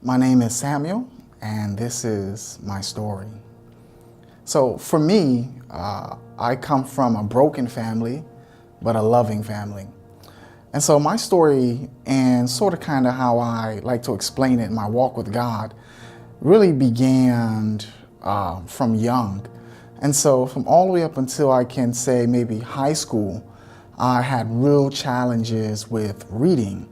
My name is Samuel, and this is my story. So for me, I come from a broken family, but a loving family. And so my story, and sort of kind of how I like to explain it, my walk with God, really began from young. And so from all the way up until I can say maybe high school, I had real challenges with reading.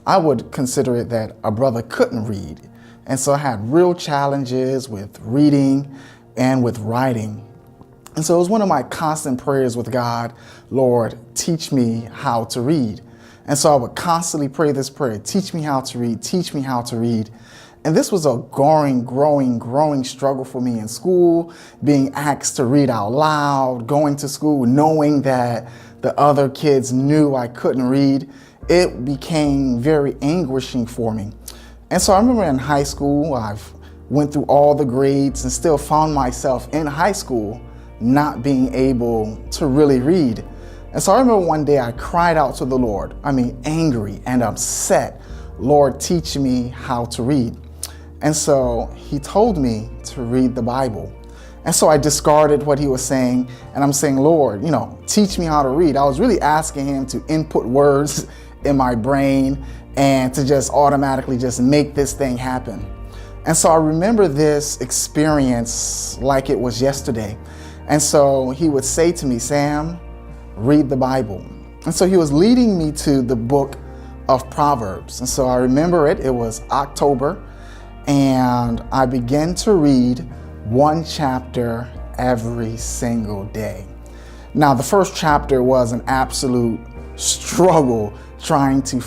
I would consider it that a brother couldn't read. And so I had real challenges with reading and with writing. And so it was one of my constant prayers with God, Lord, teach me how to read. And so I would constantly pray this prayer, teach me how to read, teach me how to read. And this was a growing struggle for me in school, being asked to read out loud, going to school, knowing that the other kids knew I couldn't read. It became very anguishing for me. And so I remember in high school, I went through all the grades and still found myself in high school not being able to really read. And so I remember one day I cried out to the Lord, angry and upset, Lord, teach me how to read. And so he told me to read the Bible. And so I discarded what he was saying, and I'm saying, Lord, teach me how to read. I was really asking him to input words in my brain and to just automatically just make this thing happen. And so I remember this experience like it was yesterday. And so he would say to me, Sam, read the Bible. And so he was leading me to the book of Proverbs. And so I remember it was October, and I began to read one chapter every single day. Now, the first chapter was an absolute struggle trying to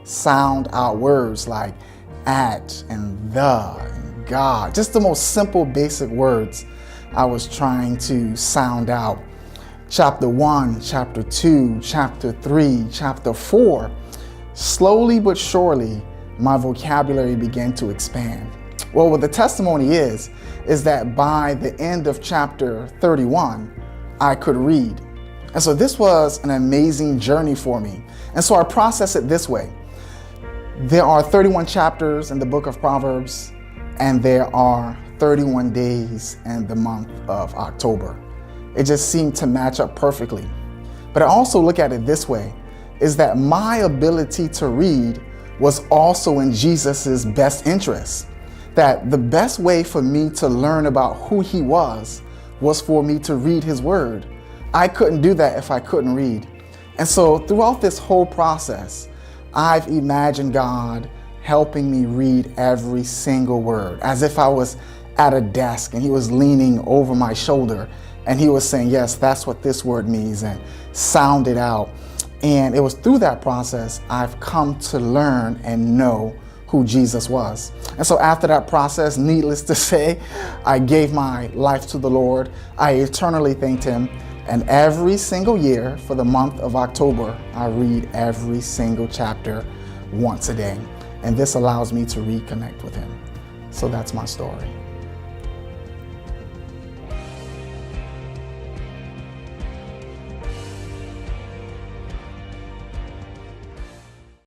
sound out words like at and the and God, just the most simple basic words I was trying to sound out. Chapter 1, chapter 2, chapter 3, chapter 4, slowly but surely my vocabulary began to expand. Well, what the testimony is that by the end of chapter 31, I could read. And so this was an amazing journey for me. And so I process it this way. There are 31 chapters in the book of Proverbs, and there are 31 days in the month of October. It just seemed to match up perfectly. But I also look at it this way, is that my ability to read was also in Jesus's best interest. That the best way for me to learn about who he was for me to read his word. I couldn't do that if I couldn't read. And so throughout this whole process, I've imagined God helping me read every single word, as if I was at a desk and he was leaning over my shoulder and he was saying, yes, that's what this word means, and sound it out. And it was through that process I've come to learn and know who Jesus was. And so after that process, needless to say, I gave my life to the Lord. I eternally thanked him. And every single year for the month of October, I read every single chapter once a day. And this allows me to reconnect with him. So that's my story.